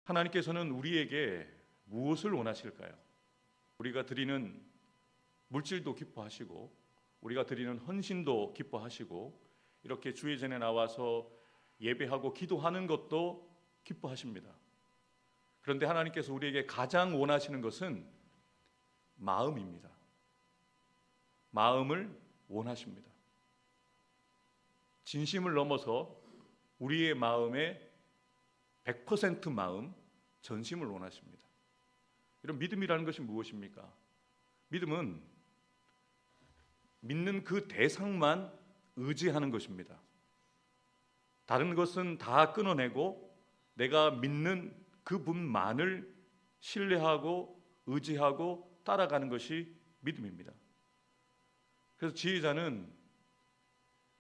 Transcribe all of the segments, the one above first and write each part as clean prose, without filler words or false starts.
하나님께서는 우리에게 무엇을 원하실까요? 우리가 드리는 물질도 기뻐하시고 우리가 드리는 헌신도 기뻐하시고 이렇게 주의 전에 나와서 예배하고 기도하는 것도 기뻐하십니다. 그런데 하나님께서 우리에게 가장 원하시는 것은 마음입니다. 마음을 원하십니다. 진심을 넘어서 우리의 마음의 100% 마음, 전심을 원하십니다. 이런 믿음이라는 것이 무엇입니까? 믿음은 믿는 그 대상만 의지하는 것입니다. 다른 것은 다 끊어내고 내가 믿는 그분만을 신뢰하고 의지하고 따라가는 것이 믿음입니다. 그래서 지혜자는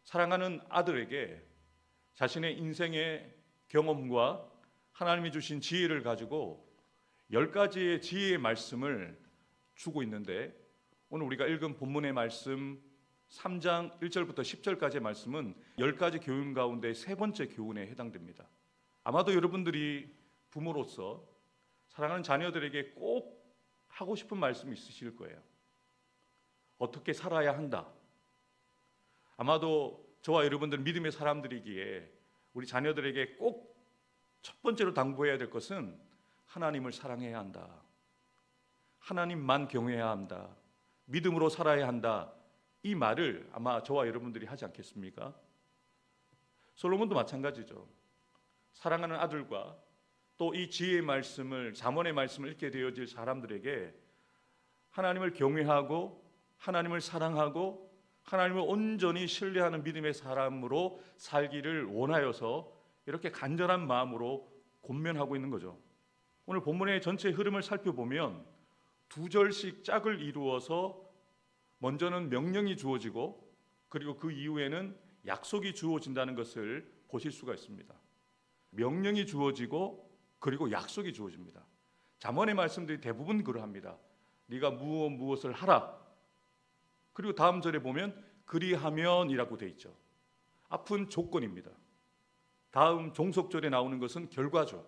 사랑하는 아들에게 자신의 인생의 경험과 하나님이 주신 지혜를 가지고 10가지의 지혜의 말씀을 주고 있는데, 오늘 우리가 읽은 본문의 말씀 3장 1절부터 10절까지의 말씀은 10가지 교훈 가운데 세 번째 교훈에 해당됩니다. 아마도 여러분들이 부모로서 사랑하는 자녀들에게 꼭 하고 싶은 말씀이 있으실 거예요. 어떻게 살아야 한다. 아마도 저와 여러분들 믿음의 사람들이기에 우리 자녀들에게 꼭 첫 번째로 당부해야 될 것은 하나님을 사랑해야 한다. 하나님만 경외해야 한다. 믿음으로 살아야 한다. 이 말을 아마 저와 여러분들이 하지 않겠습니까? 솔로몬도 마찬가지죠. 사랑하는 아들과 또 이 지혜의 말씀을, 잠언의 말씀을 읽게 되어질 사람들에게 하나님을 경외하고 하나님을 사랑하고 하나님을 온전히 신뢰하는 믿음의 사람으로 살기를 원하여서 이렇게 간절한 마음으로 권면하고 있는 거죠. 오늘 본문의 전체 흐름을 살펴보면 두 절씩 짝을 이루어서 먼저는 명령이 주어지고 그리고 그 이후에는 약속이 주어진다는 것을 보실 수가 있습니다. 명령이 주어지고 그리고 약속이 주어집니다. 잠언의 말씀들이 대부분 그러합니다. 네가 무엇을 하라. 그리고 다음 절에 보면 그리하면이라고 되어 있죠. 앞은 조건입니다. 다음 종속절에 나오는 것은 결과죠.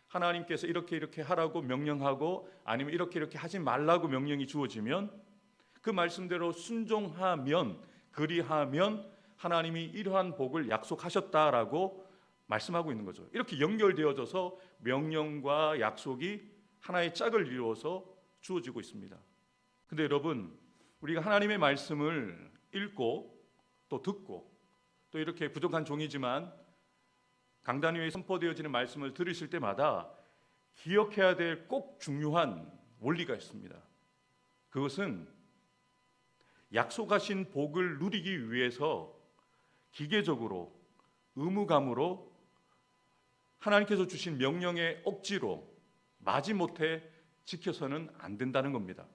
하나님께서 이렇게 하라고 명령하고 아니면 이렇게 하지 말라고 명령이 주어지면 그 말씀대로 순종하면, 그리하면 하나님이 이러한 복을 약속하셨다라고 말씀하고 있는 거죠. 이렇게 연결되어져서 명령과 약속이 하나의 짝을 이루어서 주어지고 있습니다. 근데 여러분, 우리가 하나님의 말씀을 읽고 또 듣고 또 이렇게 부족한 종이지만 강단 위에 선포되어지는 말씀을 들으실 때마다 기억해야 될 꼭 중요한 원리가 있습니다. 그것은 약속하신 복을 누리기 위해서 기계적으로 의무감으로 하나님께서 주신 명령에 억지로 마지못해 지켜서는 안 된다는 겁니다.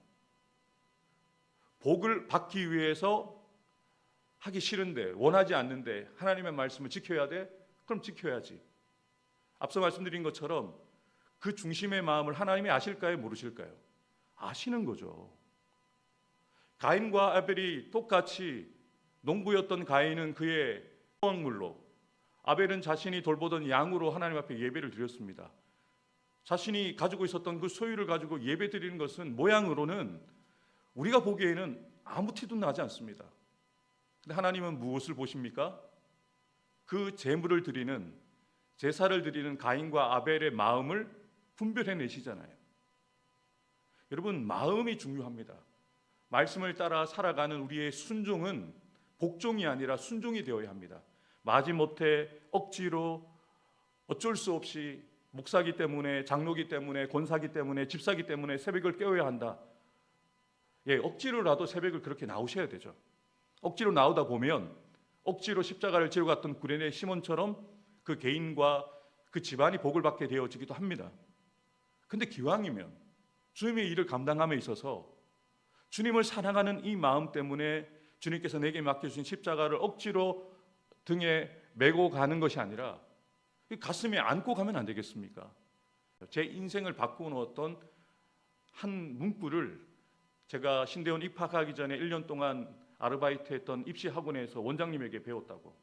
복을 받기 위해서 하기 싫은데, 원하지 않는데 하나님의 말씀을 지켜야 돼? 그럼 지켜야지. 앞서 말씀드린 것처럼 그 중심의 마음을 하나님이 아실까요? 모르실까요? 아시는 거죠. 가인과 아벨이 똑같이 농부였던 가인은 그의 수확물로, 아벨은 자신이 돌보던 양으로 하나님 앞에 예배를 드렸습니다. 자신이 가지고 있었던 그 소유를 가지고 예배 드리는 것은 모양으로는 우리가 보기에는 아무 티도 나지 않습니다. 근데 하나님은 무엇을 보십니까? 그 제물을 드리는, 제사를 드리는 가인과 아벨의 마음을 분별해내시잖아요. 여러분, 마음이 중요합니다. 말씀을 따라 살아가는 우리의 순종은 복종이 아니라 순종이 되어야 합니다. 마지못해 억지로 어쩔 수 없이 목사기 때문에, 장로기 때문에, 권사기 때문에, 집사기 때문에 새벽을 깨워야 한다. 억지로라도 새벽을 그렇게 나오셔야 되죠. 억지로 나오다 보면 억지로 십자가를 지고 갔던 구레네 시몬처럼 그 개인과 그 집안이 복을 받게 되어지기도 합니다. 근데 기왕이면 주님의 일을 감당함에 있어서 주님을 사랑하는 이 마음 때문에 주님께서 내게 맡겨주신 십자가를 억지로 등에 메고 가는 것이 아니라 가슴에 안고 가면 안 되겠습니까? 제 인생을 바꾸어놓았던 한 문구를 제가 신대원 입학하기 전에 1년 동안 아르바이트했던 입시학원에서 원장님에게 배웠다고.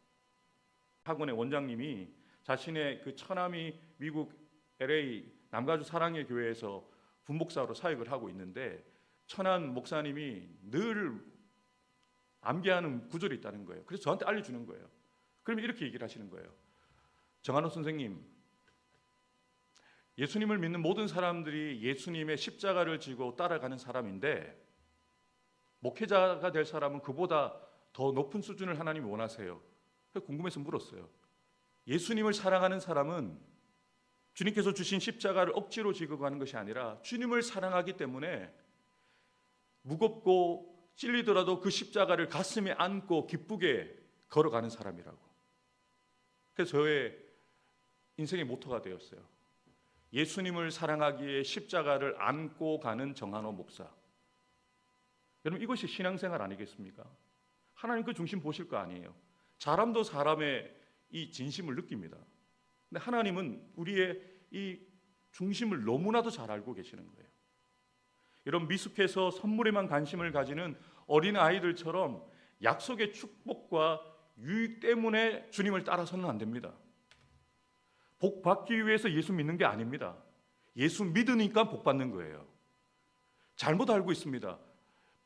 학원의 원장님이 자신의 그 처남이 미국 LA 남가주 사랑의 교회에서 분목사로 사역을 하고 있는데 천안 목사님이 늘 암기하는 구절이 있다는 거예요. 그래서 저한테 알려주는 거예요. 그러면 이렇게 얘기를 하시는 거예요. 정한호 선생님, 예수님을 믿는 모든 사람들이 예수님의 십자가를 지고 따라가는 사람인데 목회자가 될 사람은 그보다 더 높은 수준을 하나님이 원하세요. 궁금해서 물었어요. 예수님을 사랑하는 사람은 주님께서 주신 십자가를 억지로 지고 가는 것이 아니라 주님을 사랑하기 때문에 무겁고 찔리더라도 그 십자가를 가슴에 안고 기쁘게 걸어가는 사람이라고. 그래서 저의 인생의 모토가 되었어요. 예수님을 사랑하기에 십자가를 안고 가는 정한호 목사. 여러분, 이것이 신앙생활 아니겠습니까? 하나님 그 중심 보실 거 아니에요. 사람도 사람의 이 진심을 느낍니다. 근데 하나님은 우리의 이 중심을 너무나도 잘 알고 계시는 거예요. 이런 미숙해서 선물에만 관심을 가지는 어린 아이들처럼 약속의 축복과 유익 때문에 주님을 따라서는 안 됩니다. 복 받기 위해서 예수 믿는 게 아닙니다. 예수 믿으니까 복 받는 거예요. 잘못 알고 있습니다.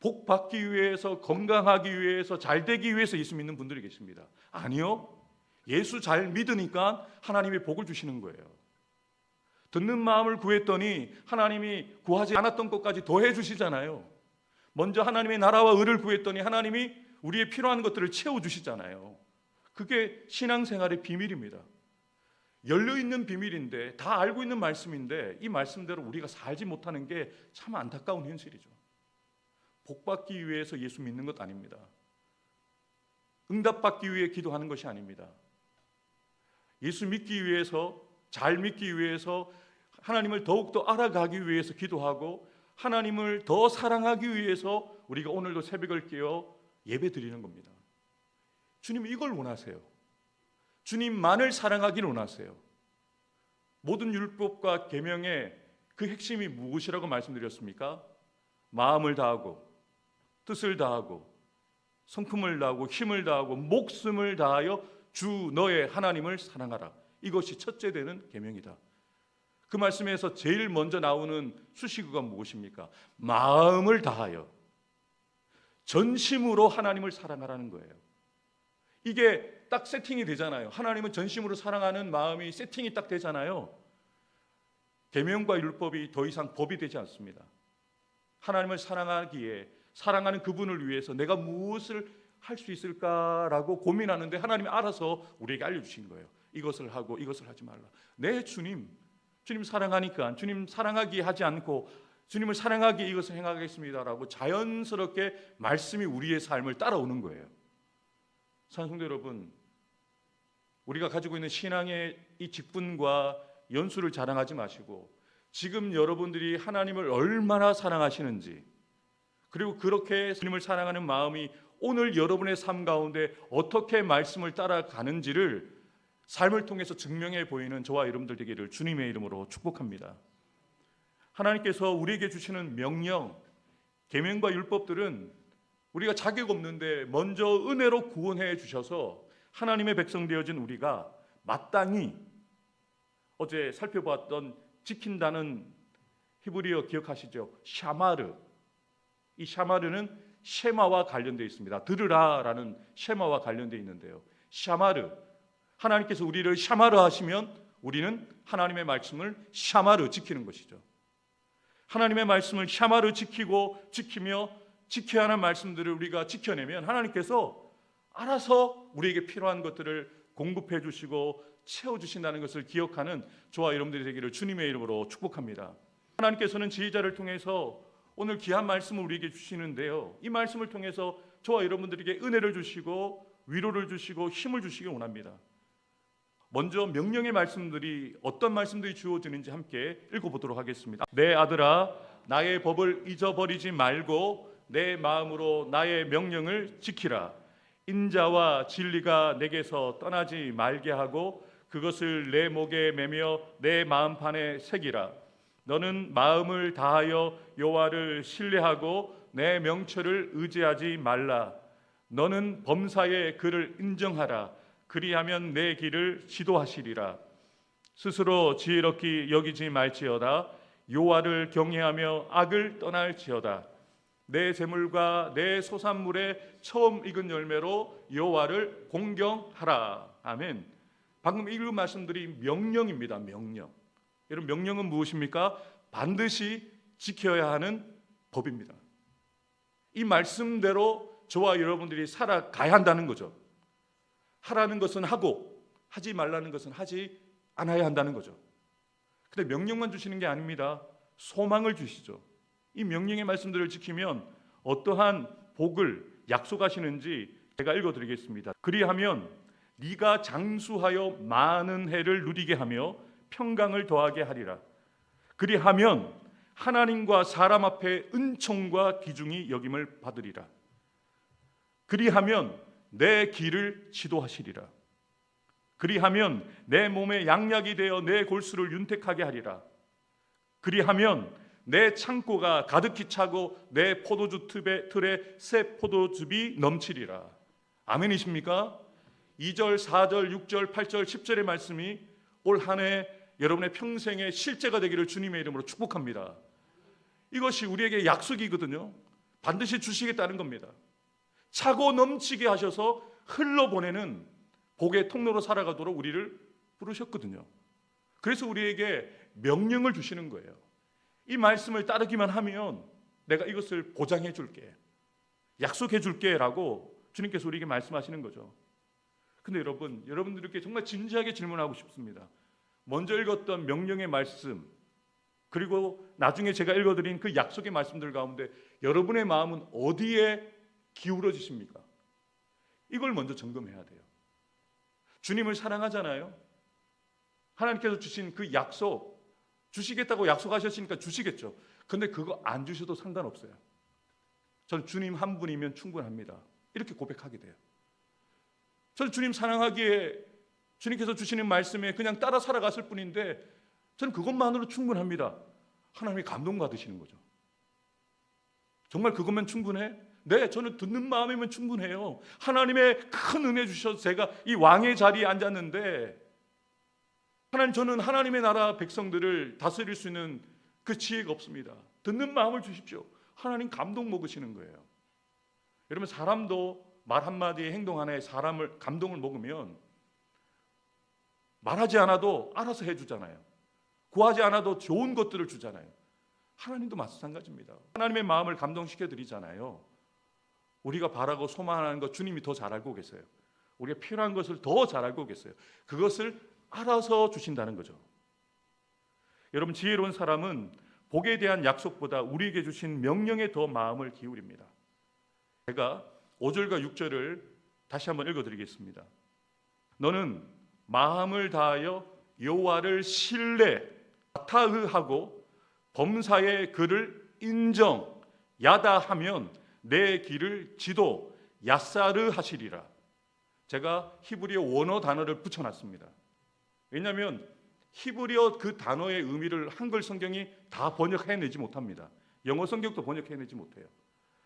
복 받기 위해서, 건강하기 위해서, 잘 되기 위해서 예수 믿는 분들이 계십니다. 아니요. 예수 잘 믿으니까 하나님이 복을 주시는 거예요. 듣는 마음을 구했더니 하나님이 구하지 않았던 것까지 더해 주시잖아요. 먼저 하나님의 나라와 의를 구했더니 하나님이 우리의 필요한 것들을 채워주시잖아요. 그게 신앙생활의 비밀입니다. 열려있는 비밀인데, 다 알고 있는 말씀인데 이 말씀대로 우리가 살지 못하는 게 참 안타까운 현실이죠. 복받기 위해서 예수 믿는 것 아닙니다. 응답받기 위해 기도하는 것이 아닙니다. 예수 믿기 위해서, 잘 믿기 위해서, 하나님을 더욱더 알아가기 위해서 기도하고 하나님을 더 사랑하기 위해서 우리가 오늘도 새벽을 깨어 예배 드리는 겁니다. 주님이 이걸 원하세요. 주님만을 사랑하기를 원하세요. 모든 율법과 계명의 그 핵심이 무엇이라고 말씀드렸습니까? 마음을 다하고 뜻을 다하고 성품을 다하고 힘을 다하고 목숨을 다하여 주 너의 하나님을 사랑하라. 이것이 첫째 되는 계명이다. 그 말씀에서 제일 먼저 나오는 수식어가 무엇입니까? 마음을 다하여 전심으로 하나님을 사랑하라는 거예요. 이게 딱 세팅이 되잖아요. 하나님은 전심으로 사랑하는 마음이 세팅이 딱 되잖아요. 계명과 율법이 더 이상 법이 되지 않습니다. 하나님을 사랑하기에, 사랑하는 그분을 위해서 내가 무엇을 할 수 있을까라고 고민하는데 하나님이 알아서 우리에게 알려주신 거예요. 이것을 하고 이것을 하지 말라. 네, 주님 사랑하니까 주님 사랑하기 하지 않고 주님을 사랑하기 이것을 행하겠습니다라고 자연스럽게 말씀이 우리의 삶을 따라오는 거예요. 사랑하는 성도 여러분, 우리가 가지고 있는 신앙의 이 직분과 연수를 자랑하지 마시고 지금 여러분들이 하나님을 얼마나 사랑하시는지, 그리고 그렇게 주님을 사랑하는 마음이 오늘 여러분의 삶 가운데 어떻게 말씀을 따라가는지를 삶을 통해서 증명해 보이는 저와 여러분들 되기를 주님의 이름으로 축복합니다. 하나님께서 우리에게 주시는 명령, 계명과 율법들은 우리가 자격 없는데 먼저 은혜로 구원해 주셔서 하나님의 백성 되어진 우리가 마땅히 어제 살펴봤던 지킨다는 히브리어 기억하시죠? 샤마르. 이 샤마르는 쉐마와 관련되어 있습니다. 들으라라는 쉐마와 관련되어 있는데요. 샤마르. 하나님께서 우리를 샤마르 하시면 우리는 하나님의 말씀을 샤마르 지키는 것이죠. 하나님의 말씀을 샤마르 지키며 지켜야 하는 말씀들을 우리가 지켜내면 하나님께서 알아서 우리에게 필요한 것들을 공급해 주시고 채워주신다는 것을 기억하는 저와 여러분들이 되기를 주님의 이름으로 축복합니다. 하나님께서는 지휘자를 통해서 오늘 귀한 말씀을 우리에게 주시는데요, 이 말씀을 통해서 저와 여러분들에게 은혜를 주시고 위로를 주시고 힘을 주시기 원합니다. 먼저 명령의 말씀들이 어떤 말씀들이 주어지는지 함께 읽어보도록 하겠습니다. 내 아들아, 나의 법을 잊어버리지 말고 내 마음으로 나의 명령을 지키라. 인자와 진리가 내게서 떠나지 말게 하고 그것을 내 목에 매며 내 마음판에 새기라. 너는 마음을 다하여 여호와를 신뢰하고 내 명철을 의지하지 말라. 너는 범사에 그를 인정하라. 그리하면 내 길을 지도하시리라. 스스로 지혜롭게 여기지 말지어다. 여호와를 경외하며 악을 떠날지어다. 내 재물과 내 소산물의 처음 익은 열매로 여호와를 공경하라. 아멘. 방금 읽은 말씀들이 명령입니다. 명령. 여러분, 명령은 무엇입니까? 반드시 지켜야 하는 법입니다. 이 말씀대로 저와 여러분들이 살아가야 한다는 거죠. 하라는 것은 하고 하지 말라는 것은 하지 않아야 한다는 거죠. 근데 명령만 주시는 게 아닙니다. 소망을 주시죠. 이 명령의 말씀들을 지키면 어떠한 복을 약속하시는지 제가 읽어드리겠습니다. 그리하면 네가 장수하여 많은 해를 누리게 하며 평강을 더하게 하리라. 그리하면 하나님과 사람 앞에 은총과 귀중히 여김을 받으리라. 그리하면 내 길을 지도하시리라. 그리하면 내 몸에 양약이 되어 내 골수를 윤택하게 하리라. 그리하면 내 창고가 가득히 차고 내 포도주 틀에 새 포도즙이 넘치리라. 아멘이십니까? 2절, 4절, 6절, 8절, 10절의 말씀이 올 한 해 여러분의 평생의 실제가 되기를 주님의 이름으로 축복합니다. 이것이 우리에게 약속이거든요. 반드시 주시겠다는 겁니다. 차고 넘치게 하셔서 흘러보내는 복의 통로로 살아가도록 우리를 부르셨거든요. 그래서 우리에게 명령을 주시는 거예요. 이 말씀을 따르기만 하면 내가 이것을 보장해 줄게, 약속해 줄게 라고 주님께서 우리에게 말씀하시는 거죠. 근데 여러분들께 정말 진지하게 질문하고 싶습니다. 먼저 읽었던 명령의 말씀, 그리고 나중에 제가 읽어드린 그 약속의 말씀들 가운데 여러분의 마음은 어디에 기울어지십니까? 이걸 먼저 점검해야 돼요. 주님을 사랑하잖아요. 하나님께서 주신 그 약속, 주시겠다고 약속하셨으니까 주시겠죠. 근데 그거 안 주셔도 상관없어요. 저는 주님 한 분이면 충분합니다. 이렇게 고백하게 돼요. 저는 주님 사랑하기에 주님께서 주시는 말씀에 그냥 따라 살아갔을 뿐인데 저는 그것만으로 충분합니다. 하나님이 감동받으시는 거죠. 정말 그것만 충분해? 네, 저는 듣는 마음이면 충분해요. 하나님의 큰 은혜 주셔서 제가 이 왕의 자리에 앉았는데 하나님, 저는 하나님의 나라 백성들을 다스릴 수 있는 그 지혜가 없습니다. 듣는 마음을 주십시오. 하나님 감동 먹으시는 거예요. 여러분, 사람도 말 한마디에 행동 하나에 사람을 감동을 먹으면 말하지 않아도 알아서 해주잖아요. 구하지 않아도 좋은 것들을 주잖아요. 하나님도 마찬가지입니다. 하나님의 마음을 감동시켜 드리잖아요. 우리가 바라고 소망하는 것 주님이 더 잘 알고 계세요. 우리가 필요한 것을 더 잘 알고 계세요. 그것을 알아서 주신다는 거죠. 여러분, 지혜로운 사람은 복에 대한 약속보다 우리에게 주신 명령에 더 마음을 기울입니다. 제가 5절과 6절을 다시 한번 읽어드리겠습니다. 너는 마음을 다하여 여호와를 신뢰, 타의하고 범사의 그를 인정, 야다하면 내 길을 지도, 야사르 하시리라. 제가 히브리어 원어 단어를 붙여놨습니다. 왜냐하면 히브리어 그 단어의 의미를 한글 성경이 다 번역해내지 못합니다. 영어 성경도 번역해내지 못해요.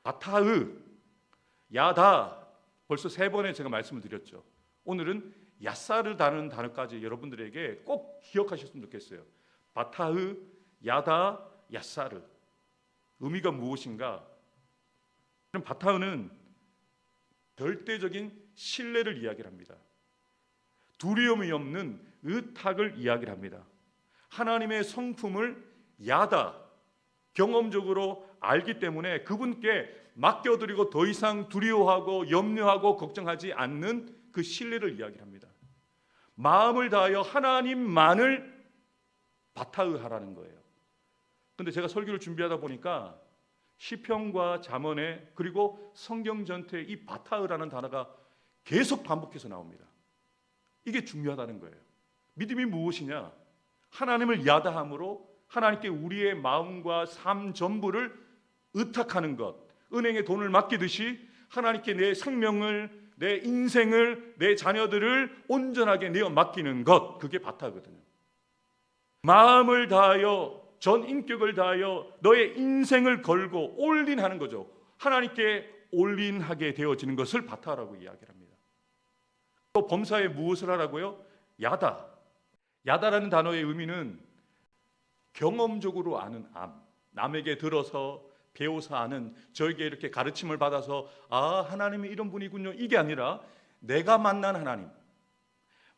아타의, 야다, 벌써 3번에 제가 말씀을 드렸죠. 오늘은 야사르다는 단어까지 여러분들에게 꼭 기억하셨으면 좋겠어요. 바타의, 야다, 야사르. 의미가 무엇인가? 바타흐는 절대적인 신뢰를 이야기를 합니다. 두려움이 없는 의탁을 이야기를 합니다. 하나님의 성품을 야다, 경험적으로 알기 때문에 그분께 맡겨드리고 더 이상 두려워하고 염려하고 걱정하지 않는 그 신뢰를 이야기를 합니다. 마음을 다하여 하나님만을 바타흐하라는 거예요. 그런데 제가 설교를 준비하다 보니까 시편과 잠언에 그리고 성경 전체에 이 바타흐라는 단어가 계속 반복해서 나옵니다. 이게 중요하다는 거예요. 믿음이 무엇이냐? 하나님을 야다함으로 하나님께 우리의 마음과 삶 전부를 의탁하는 것. 은행에 돈을 맡기듯이 하나님께 내 생명을, 내 인생을, 내 자녀들을 온전하게 내어 맡기는 것. 그게 바타흐거든요. 마음을 다하여, 전 인격을 다하여 너의 인생을 걸고 올인하는 거죠. 하나님께 올인하게 되어지는 것을 바타라고 이야기를 합니다. 또 범사에 무엇을 하라고요? 야다, 야다라는 단어의 의미는 경험적으로 아는 남에게 들어서 배워서 아는, 저에게 이렇게 가르침을 받아서 하나님이 이런 분이군요, 이게 아니라 내가 만난 하나님,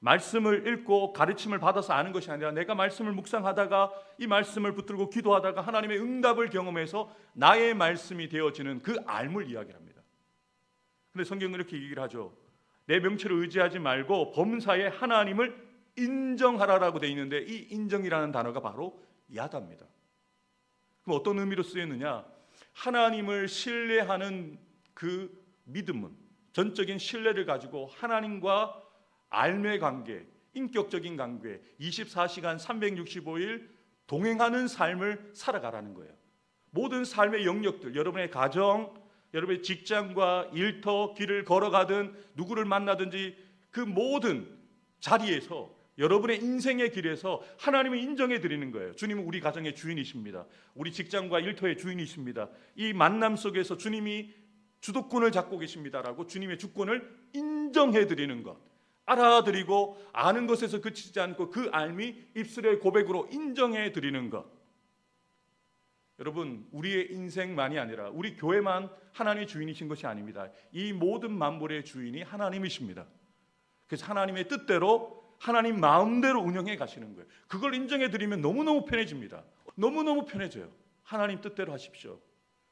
말씀을 읽고 가르침을 받아서 아는 것이 아니라 내가 말씀을 묵상하다가 이 말씀을 붙들고 기도하다가 하나님의 응답을 경험해서 나의 말씀이 되어지는 그 알물 이야기를 합니다. 그런데 성경은 이렇게 얘기를 하죠. 내 명체를 의지하지 말고 범사에 하나님을 인정하라라고 되어 있는데, 이 인정이라는 단어가 바로 야다입니다. 그럼 어떤 의미로 쓰였느냐? 하나님을 신뢰하는 그 믿음은, 전적인 신뢰를 가지고 하나님과 알매 관계, 인격적인 관계, 24시간 365일 동행하는 삶을 살아가라는 거예요. 모든 삶의 영역들, 여러분의 가정, 여러분의 직장과 일터, 길을 걸어가든 누구를 만나든지 그 모든 자리에서, 여러분의 인생의 길에서 하나님을 인정해 드리는 거예요. 주님은 우리 가정의 주인이십니다. 우리 직장과 일터의 주인이십니다. 이 만남 속에서 주님이 주도권을 잡고 계십니다라고 주님의 주권을 인정해 드리는 것, 알아드리고 아는 것에서 그치지 않고 그 알미 입술의 고백으로 인정해 드리는 것. 여러분, 우리의 인생만이 아니라 우리 교회만 하나님의 주인이신 것이 아닙니다. 이 모든 만물의 주인이 하나님이십니다. 그래서 하나님의 뜻대로, 하나님 마음대로 운영해 가시는 거예요. 그걸 인정해 드리면 너무너무 편해집니다. 너무너무 편해져요. 하나님 뜻대로 하십시오,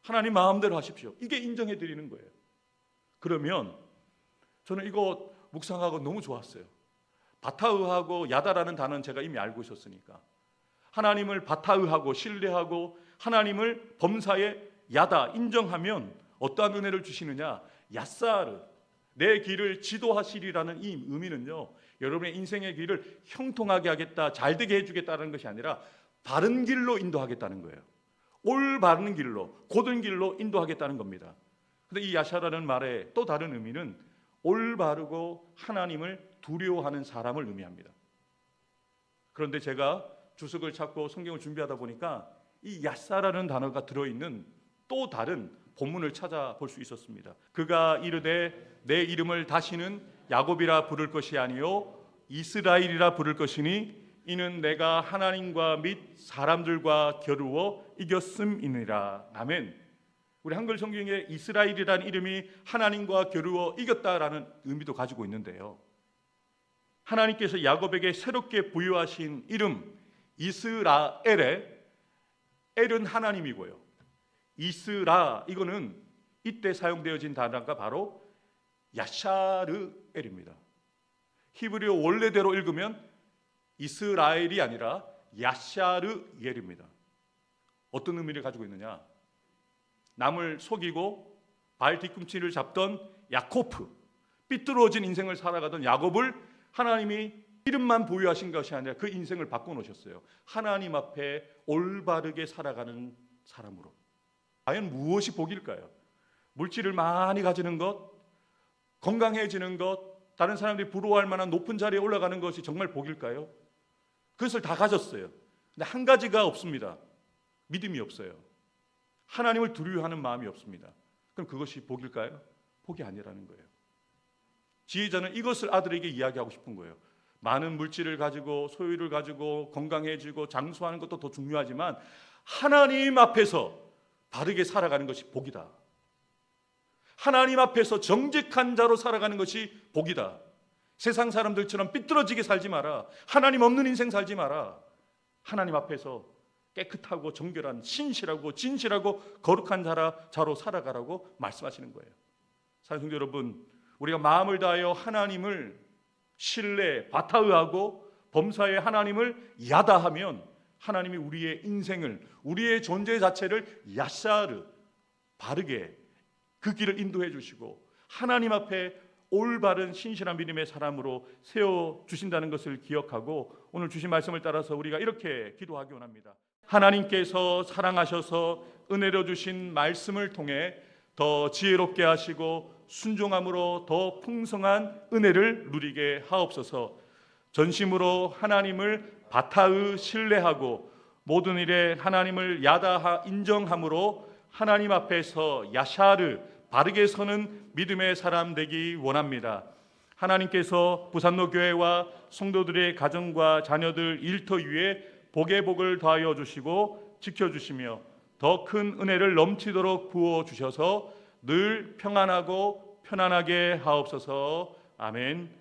하나님 마음대로 하십시오, 이게 인정해 드리는 거예요. 그러면 저는 이거 묵상하고 너무 좋았어요. 바타의하고 야다라는 단어는 제가 이미 알고 있었으니까, 하나님을 바타의하고 신뢰하고 하나님을 범사에 야다 인정하면 어떠한 은혜를 주시느냐? 야사르, 내 길을 지도하시리라는 이 의미는요, 여러분의 인생의 길을 형통하게 하겠다, 잘되게 해주겠다는 것이 아니라 바른 길로 인도하겠다는 거예요. 올바른 길로, 곧은 길로 인도하겠다는 겁니다. 그런데 이 야샤라는 말의 또 다른 의미는 올바르고 하나님을 두려워하는 사람을 의미합니다. 그런데 제가 주석을 찾고 성경을 준비하다 보니까 이 야사라는 단어가 들어있는 또 다른 본문을 찾아볼 수 있었습니다. 그가 이르되 내 이름을 다시는 야곱이라 부를 것이 아니요 이스라엘이라 부를 것이니 이는 내가 하나님과 및 사람들과 겨루어 이겼음이니라. 아멘. 우리 한글 성경에 이스라엘이라는 이름이 하나님과 겨루어 이겼다라는 의미도 가지고 있는데요, 하나님께서 야곱에게 새롭게 부여하신 이름 이스라엘의 엘은 하나님이고요, 이스라, 이거는 이때 사용되어진 단어가 바로 야샤르엘입니다. 히브리어 원래대로 읽으면 이스라엘이 아니라 야샤르엘입니다. 어떤 의미를 가지고 있느냐? 남을 속이고 발 뒤꿈치를 잡던 야코프, 삐뚤어진 인생을 살아가던 야곱을 하나님이 이름만 보유하신 것이 아니라 그 인생을 바꿔놓으셨어요. 하나님 앞에 올바르게 살아가는 사람으로. 과연 무엇이 복일까요? 물질을 많이 가지는 것, 건강해지는 것, 다른 사람들이 부러워할 만한 높은 자리에 올라가는 것이 정말 복일까요? 그것을 다 가졌어요. 근데 한 가지가 없습니다. 믿음이 없어요. 하나님을 두려워하는 마음이 없습니다. 그럼 그것이 복일까요? 복이 아니라는 거예요. 지혜자는 이것을 아들에게 이야기하고 싶은 거예요. 많은 물질을 가지고 소유를 가지고 건강해지고 장수하는 것도 더 중요하지만 하나님 앞에서 바르게 살아가는 것이 복이다. 하나님 앞에서 정직한 자로 살아가는 것이 복이다. 세상 사람들처럼 삐뚤어지게 살지 마라. 하나님 없는 인생 살지 마라. 하나님 앞에서 깨끗하고 정결한 신실하고 진실하고 거룩한 자로 살아가라고 말씀하시는 거예요. 사랑하는 성도 여러분, 우리가 마음을 다하여 하나님을 신뢰, 바타의하고 범사에 하나님을 야다하면 하나님이 우리의 인생을, 우리의 존재 자체를 야샤르, 바르게 그 길을 인도해 주시고 하나님 앞에 올바른 신실한 믿음의 사람으로 세워주신다는 것을 기억하고 오늘 주신 말씀을 따라서 우리가 이렇게 기도하기 원합니다. 하나님께서 사랑하셔서 은혜로 주신 말씀을 통해 더 지혜롭게 하시고 순종함으로 더 풍성한 은혜를 누리게 하옵소서. 전심으로 하나님을 바타의 신뢰하고 모든 일에 하나님을 야다 인정함으로 하나님 앞에서 야샤르 바르게 서는 믿음의 사람 되기 원합니다. 하나님께서 부산로 교회와 성도들의 가정과 자녀들 일터 위에 복의 복을 더하여 주시고 지켜주시며 더 큰 은혜를 넘치도록 부어 주셔서 늘 평안하고 편안하게 하옵소서. 아멘.